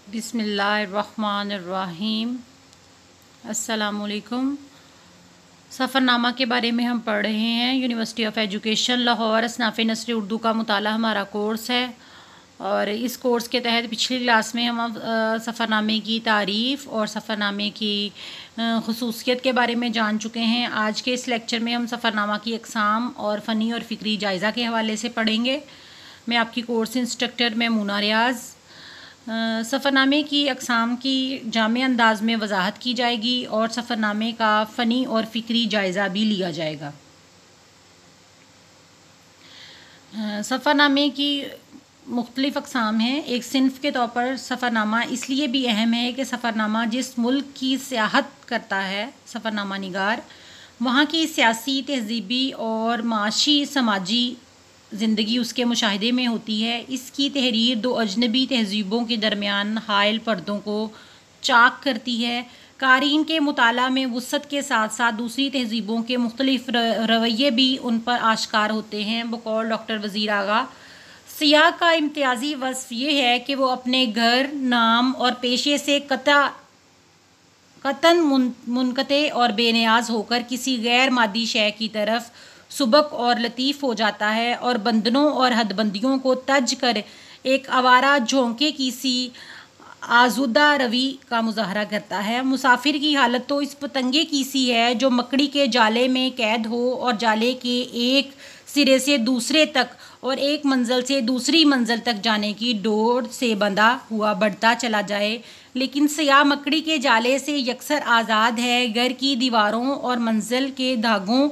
बिस्मिल्लाहिर्रहमानिर्रहीम। अस्सलामुअलैकुम। सफ़रनामा के बारे में हम पढ़ रहे हैं। यूनिवर्सिटी ऑफ एजुकेशन लाहौर असनाफ़ नसरी उर्दू का मुताला हमारा कोर्स है और इस कोर्स के तहत पिछली क्लास में हम सफ़रनामे की तारीफ़ और सफ़रनामे की ख़ुसूसियत के बारे में जान चुके हैं। आज के इस लेक्चर में हम सफ़रनामा की अक़साम और फ़नी और फ़िक्री जायज़ा के हवाले से पढ़ेंगे। मैं आपकी कोर्स इंस्ट्रक्टर मैमूना रियाज़। सफ़रनामे की अक़साम की जामे अंदाज में वजाहत की जाएगी और सफ़रनामे का फ़नी और फ़िक्री जायज़ा भी लिया जाएगा। सफ़रनामे की मुख्तलिफ़ अक़साम हैं। एक सिन्फ़ के तौर पर सफ़रनामा इसलिए भी अहम है कि सफ़रनामा जिस मुल्क की सियाहत करता है सफ़रनामा निगार, वहाँ की सियासी, तहज़ीबी और माशी समाजी ज़िंदगी उसके मुशाहिदे में होती है। इसकी तहरीर दो अजनबी तहज़ीबों के दरमियान हायल पर्दों को चाक करती है। क़ारीन के मुताला में वुसअत के साथ साथ दूसरी तहज़ीबों के मुख्तलिफ़ रवैये भी उन पर आश्कार होते हैं। बकौल डॉक्टर वज़ीर आगा, सियाह का इम्तियाज़ी वस्फ़ ये है कि वो अपने घर, नाम और पेशे से कतन मुनक़ते और बेनियाज़ होकर किसी गैर मादी शय की तरफ सुबक और लतीफ़ हो जाता है और बंधनों और हदबंदियों को तज कर एक आवारा झोंके की सी आज़ुदा रवी का मुज़ाहरा करता है। मुसाफिर की हालत तो इस पतंगे की सी है जो मकड़ी के जाले में कैद हो और जाले के एक सिरे से दूसरे तक और एक मंजिल से दूसरी मंजिल तक जाने की डोर से बंधा हुआ बढ़ता चला जाए, लेकिन सियाह मकड़ी के जाले से यकसर आज़ाद है। घर की दीवारों और मंजिल के धागों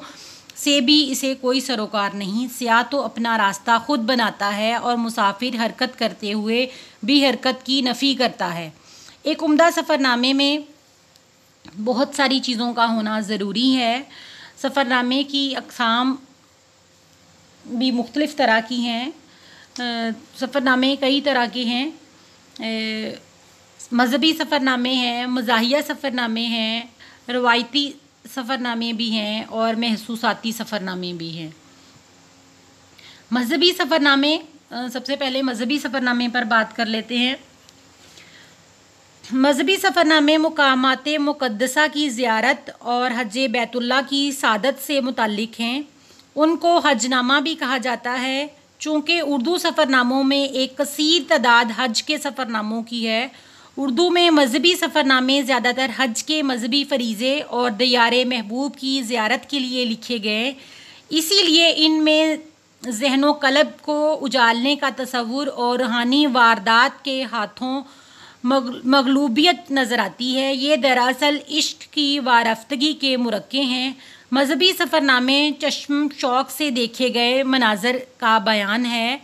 से भी इसे कोई सरोकार नहीं। सियाह तो अपना रास्ता खुद बनाता है और मुसाफिर हरकत करते हुए भी हरकत की नफ़ी करता है। एक उम्दा सफ़रनामे में बहुत सारी चीज़ों का होना ज़रूरी है। सफ़रनामे की अक़साम भी मुख्तलिफ़ तरह की हैं। सफ़रनामे कई तरह के हैं। मज़हबी सफ़रनामे हैं, मज़ाहिया सफ़रनामे हैं, रवायती सफ़रनामे भी हैं और महसूसाती सफ़रनामे भी हैं। मज़हबी सफ़रनामे, सबसे पहले मज़हबी सफ़रनामे पर बात कर लेते हैं। मज़हबी सफ़रनामे मुकामात मुक़द्दसा की ज़ियारत और हज बैतुल्लाह की सादत से मुताल्लिक़ हैं। उनको हजनामा भी कहा जाता है। चूँकि उर्दू सफ़रनामों में एक कसीर तादाद हज के सफ़रनामों की है, उर्दू में मज़हबी सफ़रनामे ज़्यादातर हज के मज़हबी फ़रीज़े और दियारे महबूब की ज़ियारत के लिए लिखे गए। इसीलिए इनमें ज़हनो क़ल्ब को उजालने का तसव्वुर और रूहानी वारदात के हाथों मगलूबियत नज़र आती है। ये दरअसल इश्क की वारफ्तगी के मुरक्के हैं। मज़हबी सफ़रनामे चश्म शौक़ से देखे गए मनाज़र का बयान है।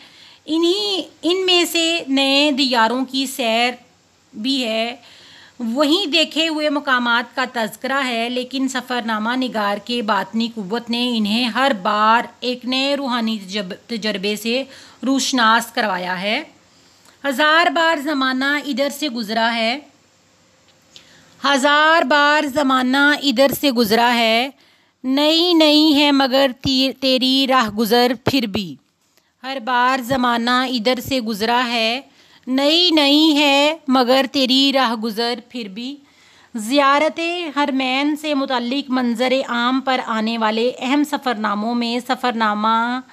इनमें से नए दियारों की सैर भी है, वहीं देखे हुए मकामात का तज़किरा है, लेकिन सफ़रनामा निगार के बातनी क़ुव्वत ने इन्हें हर बार एक नए रूहानी तजर्बे से रूशनास करवाया है। हज़ार बार ज़माना इधर से गुज़रा है, हज़ार बार ज़माना इधर से गुज़रा है, नई नई है मगर तेरी राह गुज़र फिर भी। हर बार ज़माना इधर से गुज़रा है, नई नई है मगर तेरी राह गुज़र फिर भी। ज़ियारत हरमैन से मुताल्लिक़ मंज़र आम पर आने वाले अहम सफ़रनामों में सफ़रनामा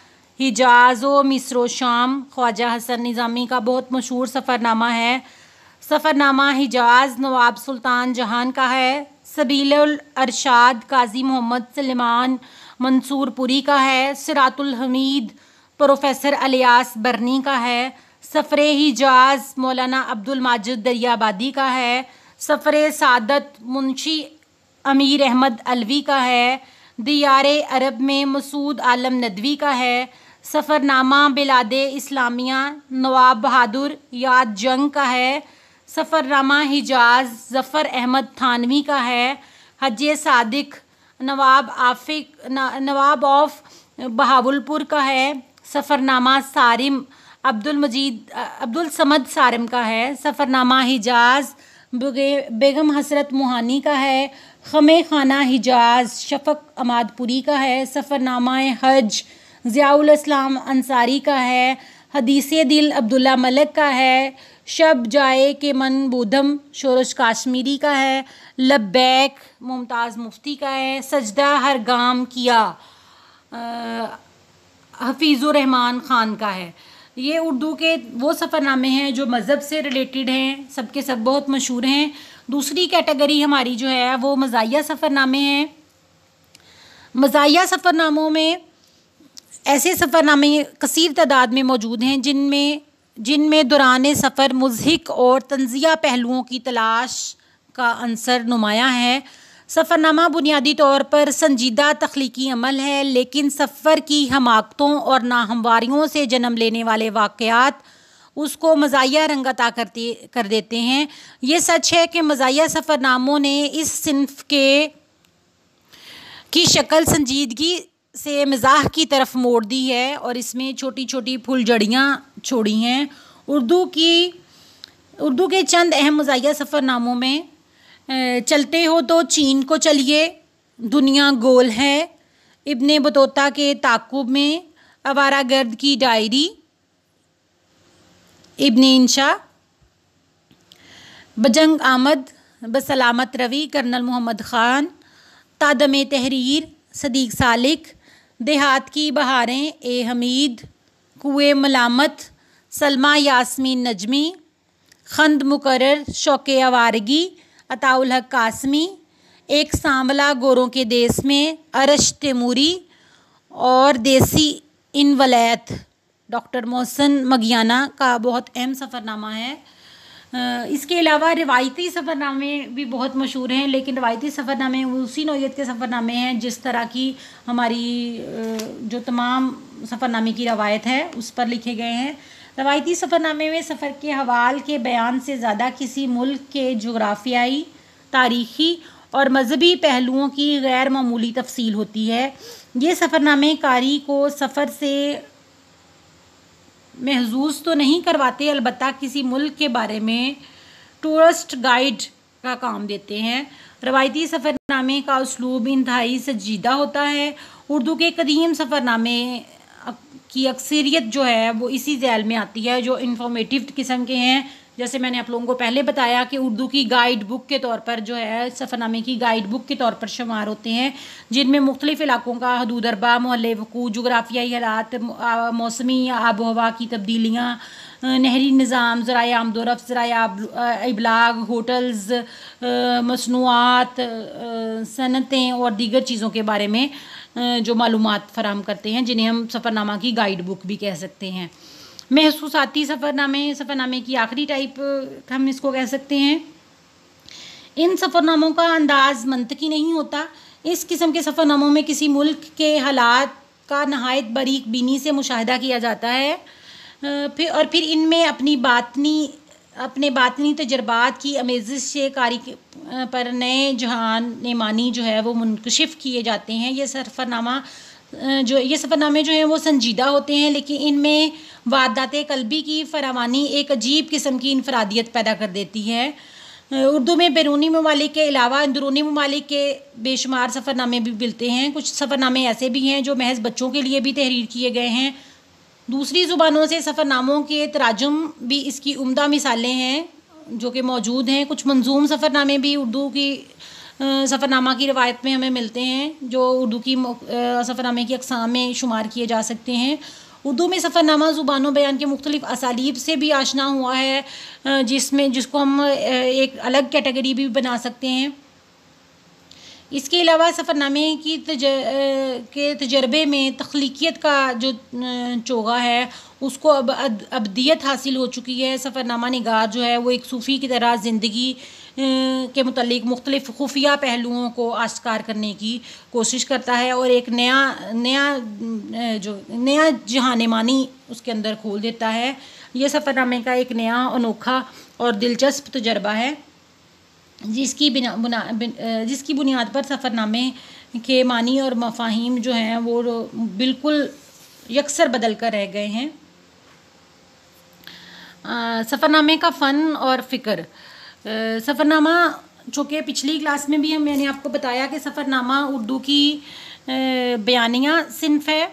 हिजाज़ व मिस्र शाम ख्वाजा हसन निज़ामी का बहुत मशहूर सफ़रनामा है। सफ़रनामा हिजाज़ नवाब सुल्तान जहान का है। सबीलुल अरशाद काजी मोहम्मद सलेमान मंसूरपुरी का है। सिरातुल हमीद प्रोफ़ेसर अलियास बरनी का है। सफ़रे हिजाज़ मौलाना अब्दुल माजिद दरियाबादी का है। सफ़रे सादत मुंशी अमीर अहमद अलवी का है। दियारे अरब में मसूद आलम नदवी का है। सफ़रनामा बिलादे इस्लामिया नवाब बहादुर याद जंग का है। सफ़रनामा हिजाज़ ज़फ़र अहमद थानवी का है। हज सादिक नवाब ऑफ बहावलपुर का है। सफ़रनामा सारिम अब्दुल समद सारिम का है। सफ़रनामा हिजाज़ बेगम हसरत मुहानी का है। ख़मे खाना हिजाज़ शफ़क़ अमादपुरी का है। सफ़रनामा हज ज़ियाउल इस्लाम अंसारी का है। हदीसे दिल अब्दुल्ला मलिक का है। शब जाए के मन बूधम शोरश काश्मीरी का है। लब्बैक मुमताज़ मुफ्ती का है। सजदा हर गाम किया हफीज़ुर रहमान ख़ान का है। ये उर्दू के वो सफ़रनामे हैं जो मज़हब से रिलेटेड हैं, सब के सब बहुत मशहूर हैं। दूसरी कैटेगरी हमारी जो है वो मज़ाहिया सफ़रनामे हैं। मज़ाहिया सफ़रनामों में ऐसे सफ़रनामे कसीर तादाद में मौजूद हैं जिनमें दौरान सफ़र मुज़हिक और तंज़िया पहलुओं की तलाश का अंसर नुमायाँ है। सफ़रनामा बुनियादी तौर पर संजीदा तख्लीकी अमल है, लेकिन सफ़र की हमाकतों और नाहमवारियों से जन्म लेने वाले वाक़यात उसको मज़ाहिया रंगता कर देते हैं। ये सच है कि मज़ाहिया सफ़रनामों ने इस सिन्फ़ की शक्ल संजीदगी से मज़ाह की तरफ मोड़ दी है और इसमें छोटी छोटी फुलझड़ियाँ छोड़ी हैं। उर्दू के चंद अहम मज़ाहिया सफ़रनामों में चलते हो तो चीन को चलिए, दुनिया गोल है, इब्ने बतूता के ताक़ुब में, आवारागर्द की डायरी, इब्ने इंशा, बजंग आमद, बसलामत रवि, कर्नल मोहम्मद ख़ान, तादम तहरीर, सदीक सालिक, देहात की बहारें, ए हमीद, कुए मलामत, सलमा यास्मीन नजमी, खंद मुकर्रर, शौक़े आवारगी, अताउल हक कासमी, एक सांवला गोरों के देश में, अरश तैमूरी और देसी इन वलैत डॉक्टर मोहसिन मगियाना का बहुत अहम सफ़रनामा है। इसके अलावा रिवायती सफ़रनामे भी बहुत मशहूर हैं, लेकिन रिवायती सफ़रनामे उसी नौइयत के सफ़रनामे हैं जिस तरह की हमारी जो तमाम सफ़रनामे की रवायत है उस पर लिखे गए हैं। रवायती सफ़रनामे में सफ़र के हवाल के बयान से ज़्यादा किसी मुल्क के जोग्राफियाई, तारीख़ी और मजहबी पहलुओं की गैर मामूली तफसील होती है। ये सफ़रनामे कारी को सफ़र से महजूज़ तो नहीं करवाते, अलबत्ता किसी मुल्क के बारे में टूरिस्ट गाइड का काम देते हैं। रवायती सफ़रनामे का उसलूब इंतहाई संजीदा होता है। उर्दू के कदीम सफ़रनामे की अक्सरियत जो है वो इसी ज़ैल में आती है जो इंफॉर्मेटिव किस्म के हैं। जैसे मैंने आप लोगों को पहले बताया कि उर्दू की गाइड बुक के तौर पर जो है सफ़रनामे की गाइड बुक के तौर पर शुमार होते हैं, जिनमें मुख्तलिफ़ इलाकों का हदूद अरबा, मोहल्ले वक़ूअ, जुग़राफ़ियाई हालात, मौसमी या आब व हवा की तब्दीलियाँ, नहरी निज़ाम, ज़राए आमदोरफ़्त, ज़राए इबलाग, होटल्स, मसनूआत, सनतें और दीगर चीज़ों के बारे में जो मालूमात फ़राहम करते हैं, जिन्हें हम सफ़रनामा की गाइड बुक भी कह सकते हैं। महसूसाती सफ़रनामे की आखिरी टाइप हम इसको कह सकते हैं। इन सफ़रनामों का अंदाज़ मंतकी नहीं होता। इस किस्म के सफ़रनामों में किसी मुल्क के हालात का नहायत बारीक बीनी से मुशाहिदा किया जाता है, फिर इनमें अपने बातनी तजर्बात की अमेज़िश से कारी पर नए जहान नेमानी जो है वो मुनकशिफ किए जाते हैं। ये सफ़रनामे जो हैं वो संजीदा होते हैं, लेकिन इनमें वारदात कल्बी की फरावानी एक अजीब किस्म की इनफरादियत पैदा कर देती है। उर्दू में बैरूनी ममालिक के अलावा अंदरूनी ममालिक के बेशुमार सफ़रनामे भी मिलते हैं। कुछ सफ़रनामे ऐसे भी हैं जो महज बच्चों के लिए भी तहरीर किए गए हैं। दूसरी ज़ुबानों से सफ़रनामों के तराजुम भी इसकी उम्दा मिसालें हैं जो कि मौजूद हैं। कुछ मंजूम सफ़रनामे भी उर्दू की सफ़रनामा की रवायत में हमें मिलते हैं जो उर्दू की सफ़रनामे की अक़साम में शुमार किए जा सकते हैं। उर्दू में सफ़रनामा ज़ुबानों बयान के मुख्तलिफ़ असालीब से भी आशना हुआ है, जिसको हम एक अलग कैटेगरी भी बना सकते हैं। इसके अलावा सफ़रनामे के तजर्बे में तख्लीकियत का जो चोगा है उसको अब अबदियत हासिल हो चुकी है। सफ़रनामा निगार जो है वो एक सूफ़ी की तरह ज़िंदगी के मुतल्लिक़ मुख्तलिफ़ खुफिया पहलुओं को आश्कार करने की कोशिश करता है और एक नया जहानेमानी उसके अंदर खोल देता है। ये सफ़रनामे का एक नया अनोखा और दिलचस्प तजर्बा है जिसकी बुनियाद पर सफ़रनामे के मानी और मफ़ाहीम जो हैं वो बिल्कुल यकसर बदल कर रह गए हैं। सफ़रनामे का फ़न और फ़िक्र। सफ़रनामा चूँकि पिछली क्लास में भी मैंने आपको बताया कि सफ़रनामा उर्दू की बयानिया सिन्फ़ है।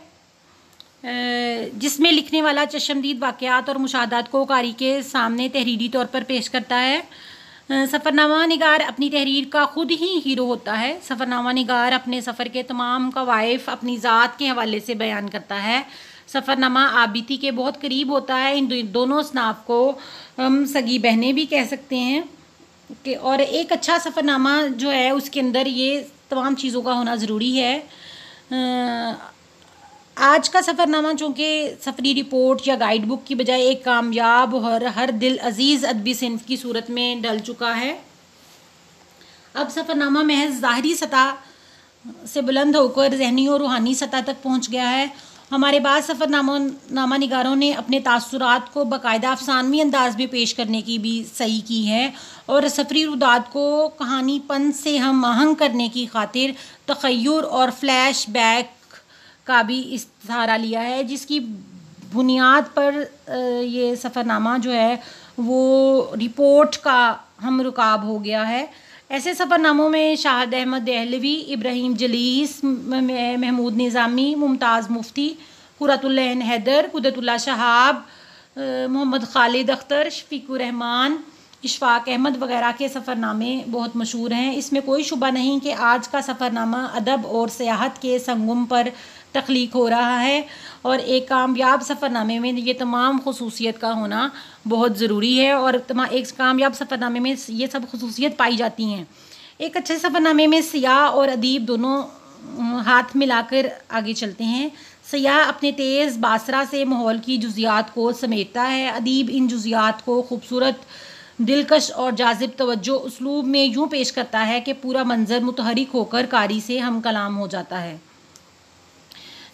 जिसमें लिखने वाला चश्मदीद वाक़यात और मुशाहदात को कारी के सामने तहरीरी तौर पर पेश करता है। सफ़रनामा निगार अपनी तहरीर का ख़ुद ही हीरो होता है। सफ़रनामा निगार अपने सफ़र के तमाम कवाइफ अपनी ज़ात के हवाले से बयान करता है। सफ़रनामा आबिती के बहुत करीब होता है। इन दोनों असनाफ को हम सगी बहनें भी कह सकते हैं कि और एक अच्छा सफ़रनामा जो है उसके अंदर ये तमाम चीज़ों का होना ज़रूरी है। आज का सफ़रनामा चूँकि सफ़री रिपोर्ट या गाइड बुक की बजाय एक कामयाब और हर दिल अजीज़ अदबी सिन्फ की सूरत में ढल चुका है। अब सफ़रनामा महज ज़ाहरी सतह से बुलंद होकर ज़हनी और रूहानी सतह तक पहुँच गया है। हमारे बाद सफ़रनामा निगारों ने अपने तासुरात को बाकायदा अफसानवी अंदाज में पेश करने की भी सही की है और सफ़री रुदात को कहानीपन से हम आहंग करने की खातिर तख़य्युर और फ्लैश बैक का भी सहारा लिया है, जिसकी बुनियाद पर ये सफ़रनामा जो है वो रिपोर्ट का हम रुकाब हो गया है। ऐसे सफ़रनामों में शाहिद अहमद देहलवी, इब्राहिम जलीस, महमूद निज़ामी, मुमताज़ मुफ्ती, कुर्रतुल-ऐन हैदर, कुदरतुल्लाह शहाब, मोहम्मद खालिद अख्तर, शफीकुर रहमान, इशफाक अहमद वगैरह के सफ़रनामे बहुत मशहूर हैं। इसमें कोई शुबा नहीं कि आज का सफ़रनामा अदब और सियाहत के संगम पर तख्लीक हो रहा है और एक कामयाब सफ़रनामे में ये तमाम खसूसियत का होना बहुत ज़रूरी है और एक कामयाब सफ़रनामे में ये सब खसूसियत पाई जाती हैं। एक अच्छे सफ़रनामे में सियाह और अदीब दोनों हाथ मिलाकर आगे चलते हैं। सियाह अपने तेज़ बासरा से माहौल की जुज़ियात को समेटता है। अदीब इन जुज़ियात को खूबसूरत, दिलकश और जाजिब तवज्जो उसलूब में यूँ पेश करता है कि पूरा मंज़र मुतहरिक होकर कारी से हम कलाम हो जाता है।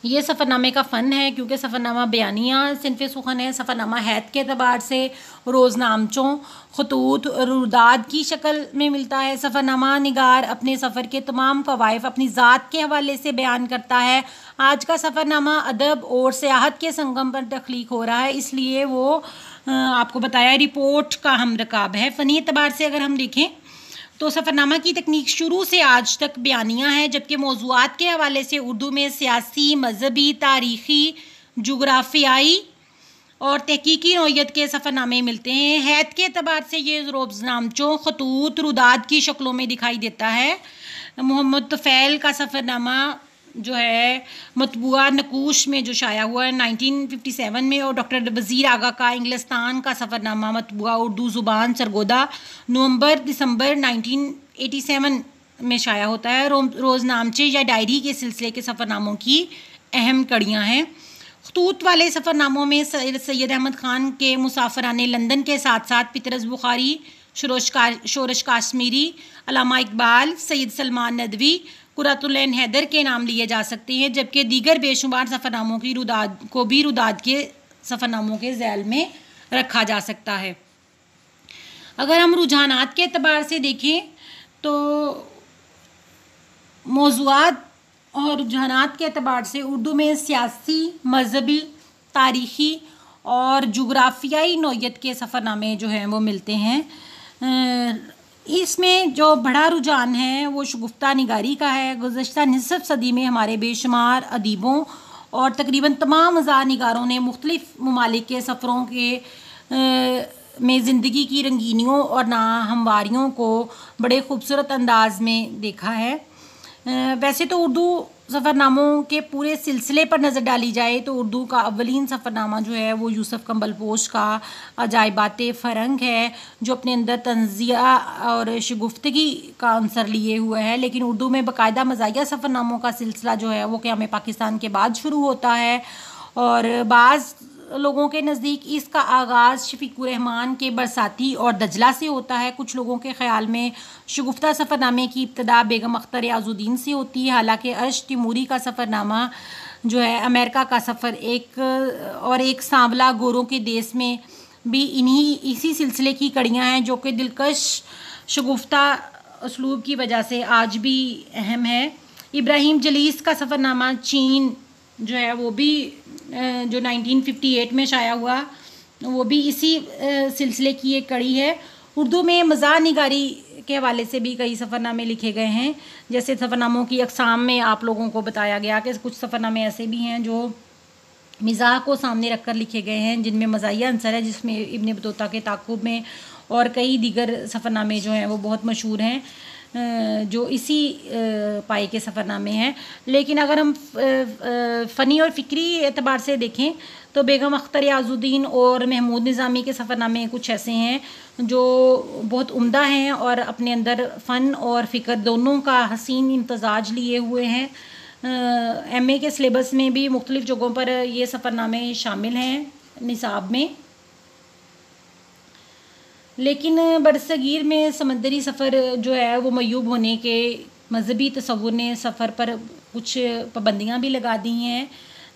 ये सफ़रनामे का फ़न है क्योंकि सफ़रनामा बयानिया सिन्फ़े सुखन है। सफ़रनामा हैत के अतबार से रोज़नामचों, खतूत, रुदात की शक्ल में मिलता है। सफ़रनामा निगार अपने सफ़र के तमाम कवाइफ अपनी ज़ात के हवाले से बयान करता है। आज का सफ़रनामा अदब और सियाहत के संगम पर तख्लीक हो रहा है, इसलिए वो आपको बताया रिपोर्ट का हम रकाब है। फ़नी एतबार से अगर हम देखें तो सफ़रनामा की तकनीक शुरू से आज तक बयानिया है, जबकि मौज़ूआत के हवाले से उर्दू में सियासी, मजहबी, तारीख़ी, जुग़राफ़ियाई और तहकीकी नौइयत के सफ़रनामे मिलते हैं। हैत के अतबार से ये रोज़नामचों, खतूत, रुदात की शक्लों में दिखाई देता है। मोहम्मद तुफ़ैल का सफ़रनामा जो है मतबूआ नकूश में जो शाया हुआ है 1957 में, और डॉक्टर वज़ीर आगा का इंग्लिस्तान का सफ़रनामा मतबूआ उर्दू ज़ुबान सरगोदा नवंबर-दिसंबर 1987 में शाया होता है। रोज़नामचे या डायरी के सिलसिले के सफ़रनामों की अहम कड़ियाँ हैं। खतूत वाले सफ़रनामों में सैयद अहमद ख़ान के मुसाफिराने लंदन के साथ साथ पितरस बुखारी, शोरश काश्मीरी, अल्लामा इकबाल, सैयद सलमान नदवी, कुर्रतुल-ऐन हैदर के नाम लिए जा सकते हैं, जबकि दीगर बेशुमार सफ़रनामों की रुदात को भी रुदात के सफ़रनामों के ज़ैल में रखा जा सकता है। अगर हम रुझानात के अतबार से देखें तो मौज़ूआत और रुझानात के अतबार से उर्दू में सियासी, मजहबी, तारीख़ी और जुग़राफ़ियाई नौइयत के सफ़रनामे जो हैं वो मिलते हैं। इसमें जो बड़ा रुझान है वो शगुफ्ता निगारी का है। गुज़श्ता निसफ़ सदी में हमारे बेशुमार अदीबों और तकरीबन तमाम मज़ार निगारों ने मुख्तलिफ़ ममालिक के सफ़रों के में ज़िंदगी की रंगीनियों और नाहमवारियों को बड़े खूबसूरत अंदाज में देखा है। वैसे तो उर्दू सफ़रनामों के पूरे सिलसिले पर नज़र डाली जाए तो उर्दू का अव्वलीन सफ़रनामा जो है वो यूसुफ़ कंबलपोश का अजाइबाते फ़रंग है, जो अपने अंदर तंज़िया और शगुफ्तगी का अंसर लिए हुए है। लेकिन उर्दू में बाकायदा मज़ाहिया सफ़रनामों का सिलसिला जो है वो क़याम पाकिस्तान के बाद शुरू होता है और बाज़ लोगों के नज़दीक इसका आगाज़ शफीकुर रहमान के बरसाती और दजला से होता है। कुछ लोगों के ख़्याल में शगुफ्ता सफ़रनामे की इब्तदा बेगम अख्तर याज़ुद्दीन से होती है। हालांकि अर्श तिमूरी का सफ़रनामा जो है अमेरिका का सफ़र एक सांवला गोरों के देश में भी इसी सिलसिले की कड़ियाँ हैं, जो कि दिलकश शगुफ्ता उसलूब की वजह से आज भी अहम है। इब्राहिम जलीस का सफ़रनामा चीन जो है वो भी जो 1958 में शाया हुआ वो भी इसी सिलसिले की एक कड़ी है। उर्दू में मज़ार निगारी के हवाले से भी कई सफ़रनामे लिखे गए हैं। जैसे सफ़रनामों की अक़साम में आप लोगों को बताया गया कि कुछ सफ़रनामे ऐसे भी हैं जो मिज़ाह को सामने रखकर लिखे गए हैं, जिनमें मज़ाहिया अंसर है, जिसमें इब्न बतूता के ताक़ुब में और कई दीगर सफ़रनामे जो हैं वो बहुत मशहूर हैं, जो इसी पाए के सफ़रनामे हैं। लेकिन अगर हम फ़नी और फ़िक्री एतबार से देखें तो बेगम अख्तर याज़ुद्दीन और महमूद निज़ामी के सफ़रनामे कुछ ऐसे हैं जो बहुत उम्दा हैं और अपने अंदर फ़न और फ़िक्र दोनों का हसीन इम्तज़ाज लिए हुए हैं। MA के सिलेबस में भी मुख्तलिफ़ जगहों पर ये सफ़रनामे शामिल हैं निसाब में। लेकिन बरसगीर में समंदरी सफ़र जो है वो मयूब होने के मजहबी तसव्वुर ने सफ़र पर कुछ पाबंदियाँ भी लगा दी हैं,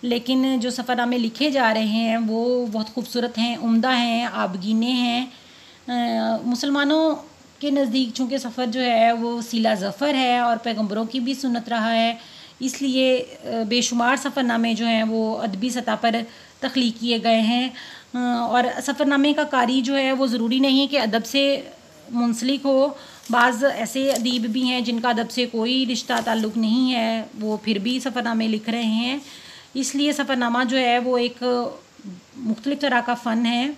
लेकिन जो सफ़रनामे लिखे जा रहे हैं वो बहुत खूबसूरत हैं, उम्दा हैं, आबगीने हैं। मुसलमानों के नज़दीक चूँकि सफ़र जो है वो वसीला ज़फ़र है और पैगम्बरों की भी सुन्नत रहा है, इसलिए बेशुमार सफ़रनामे जो हैं वो अदबी सतह पर तख्लीक़ किए गए हैं। और सफ़रनामे का कारी जो है वो ज़रूरी नहीं कि अदब से मुंसलिक हो। बाज़ ऐसे अदीब भी हैं जिनका अदब से कोई रिश्ता ताल्लुक़ नहीं है, वो फिर भी सफ़रनामे लिख रहे हैं। इसलिए सफ़रनामा जो है वो एक मुख्तलिफ़ तरह का फ़न है।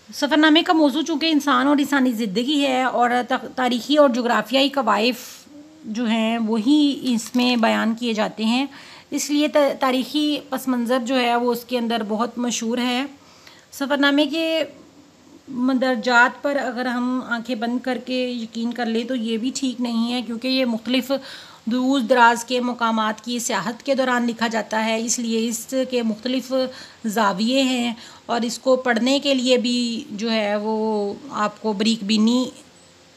सफ़रनामे का मौजू चूँकि इंसान और इंसानी ज़िंदगी है और तारीख़ी और जोग्राफ़ियाई कवाइफ जो हैं वही इसमें बयान किए जाते हैं, इसलिए तारीख़ी पस मंज़र जो है वो उसके अंदर बहुत मशहूर है। सफ़रनामे के मंदरजात पर अगर हम आंखें बंद करके यकीन कर लें तो ये भी ठीक नहीं है, क्योंकि ये मुख्तलिफ़ दूर दराज के मकामात की सियाहत के दौरान लिखा जाता है, इसलिए इसके मुख्तलिफ़ ज़ाविये हैं और इसको पढ़ने के लिए भी जो है वो आपको बरीक बीनी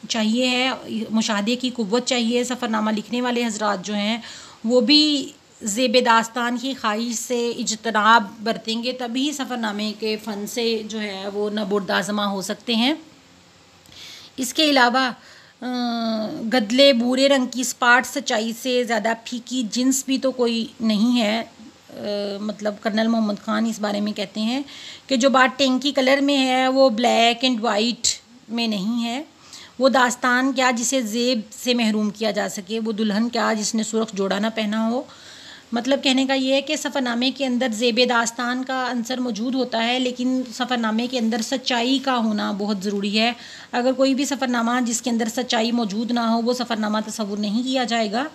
चाहिए है, मुशाहदे की कुव्वत चाहिए। सफ़रनामा लिखने वाले हज़रात जो हैं वो भी ज़ेब दास्तान की ख्वाहिश से इज्तनाब बरतेंगे, तभी सफ़रनामे के फ़न से जो है वो नबुर्दाज़मा हो सकते हैं। इसके अलावा गदले भूरे रंग की स्पाट सच्चाई से ज़्यादा फीकी जिन्स भी तो कोई नहीं है। मतलब कर्नल मोहम्मद ख़ान इस बारे में कहते हैं कि जो बात टेंकी कलर में है वो ब्लैक एंड वाइट में नहीं है। वो दास्तान क्या जिसे ज़ेब से महरूम किया जा सके, वो दुल्हन क्या जिसने सुर्ख जोड़ा ना पहना हो। मतलब कहने का ये है कि सफ़रनामे के अंदर ज़ेब दास्तान का अंसर मौजूद होता है, लेकिन सफ़रनामे के अंदर सच्चाई का होना बहुत ज़रूरी है। अगर कोई भी सफ़रनामा जिसके अंदर सच्चाई मौजूद ना हो वो सफ़रनामा तस्वुर नहीं किया जाएगा।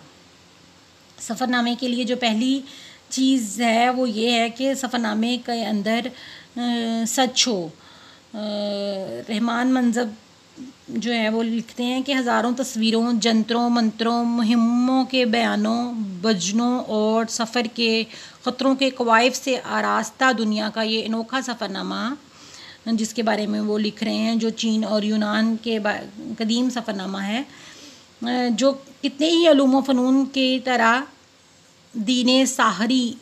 सफ़रनामे के लिए जो पहली चीज़ है वो ये है कि सफ़रनामे के अंदर सच हो। रहमान मंज़ब जो है वो लिखते हैं कि हज़ारों तस्वीरों, जंतरों, मंत्रों, मुहिम्मों के बयानों, भजनों और सफ़र के ख़तरों के कवाइफ से आरास्ता दुनिया का ये अनोखा सफ़रनामा जिसके बारे में वो लिख रहे हैं, जो चीन और यूनान के कदीम सफ़रनामा है, जो कितने ही उलूम व फ़नून की तरह दीने साहरी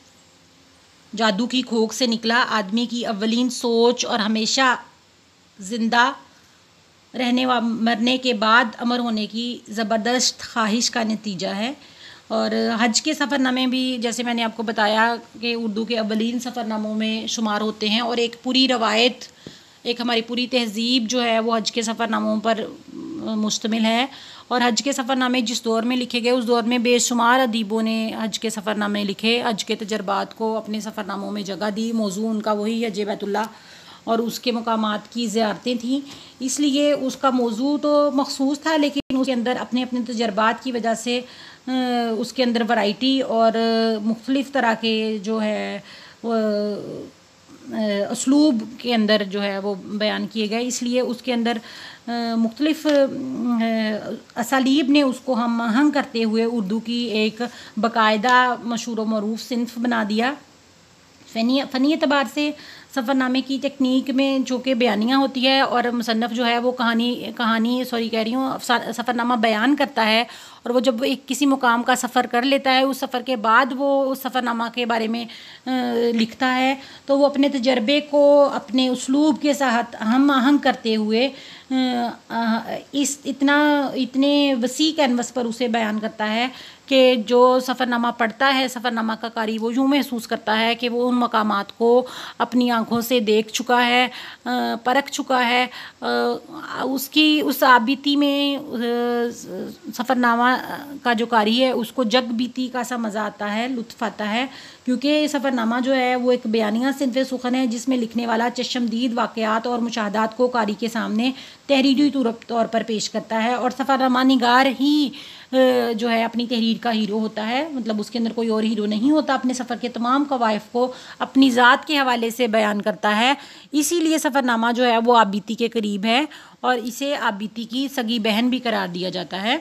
जादू की खोख से निकला, आदमी की अव्वलीन सोच और हमेशा ज़िंदा रहने व मरने के बाद अमर होने की ज़बरदस्त ख्वाहिश का नतीजा है। और हज के सफ़रनामे भी जैसे मैंने आपको बताया कि उर्दू के अव्वलीन सफ़रनामों में शुमार होते हैं और एक पूरी रवायत, एक हमारी पूरी तहज़ीब जो है वो हज के सफ़रनामों पर मुश्तमिल है। और हज के सफ़रनामे जिस दौर में लिखे गए उस दौर में बेशुमार अदीबों ने हज के सफ़रनामे लिखे, हज के तजर्बात को अपने सफ़रनामों में जगह दी। मौजू उनका वही हज बैतुल्लाह और उसके मकामात की ज़ियारतें थीं, इसलिए उसका मौजू तो मखसूस था, लेकिन उसके अंदर अपने अपने तजर्बात की वजह से उसके अंदर वैरायटी और मुख्तलिफ़ तरह के जो है उसलूब के अंदर जो है वो बयान किए गए, इसलिए उसके अंदर मुख्तलिफ़ असालीब ने उसको हम आहंग करते हुए उर्दू की एक बाकायदा मशहूर व मरूफ सिन्फ बना दिया। फ़नी एतबार से सफ़रनामे की टेक्निक में जो कि बयानियाँ होती है और मुसन्नफ़ जो है वो सफ़रनामा बयान करता है, और वो जब एक किसी मुकाम का सफ़र कर लेता है उस सफ़र के बाद वो उस सफ़रनामा के बारे में लिखता है, तो वो अपने तजर्बे को अपने उसलूब के साथ हम आहंग करते हुए इतने वसी कैनवस पर उसे बयान करता है कि जो सफ़रनामा पढ़ता है, सफ़रनामा का कारी वो यूँ महसूस करता है कि वो उन मकामात को अपनी आँखों से देख चुका है, परख चुका है। उसकी उस आबिती में सफ़रनामा का जो कारी है उसको जग बीती का सा मज़ा आता है, लुत्फ़ आता है, क्योंकि सफ़रनामा जो है वो एक बयानिया सिनफ़े सुख़न है जिसमें लिखने वाला चश्मदीद वाक़यात और मुशाहदात को कारी के सामने तहरीरी तौर पर पेश करता है। और सफ़रनामा निगार ही जो है अपनी तहरीर का हीरो होता है, मतलब उसके अंदर कोई और हीरो नहीं होता, अपने सफ़र के तमाम कवायफ को अपनी ज़ात के हवाले से बयान करता है। इसीलिए सफ़रनामा जो है वो आपबीती के करीब है और इसे आपबीती की सगी बहन भी करार दिया जाता है।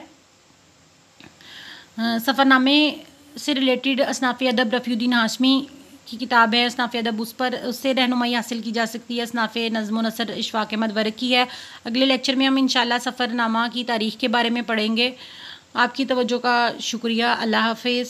सफ़रनामे से रिलेटेड असनाफ़ अदब रफ़ीउद्दीन हाशमी की किताब है असनाफ़ अदब, उस पर उससे रहनुमाई हासिल की जा सकती है। असनाफ़ नज़्म व नसर इशफ़ाक़ अहमद वर्क की है। अगले लेक्चर में हम इंशाअल्लाह सफ़रनामा की तारीख़ के बारे में पढ़ेंगे। आपकी तवज्जो का शुक्रिया। अल्लाह हाफ़िज़।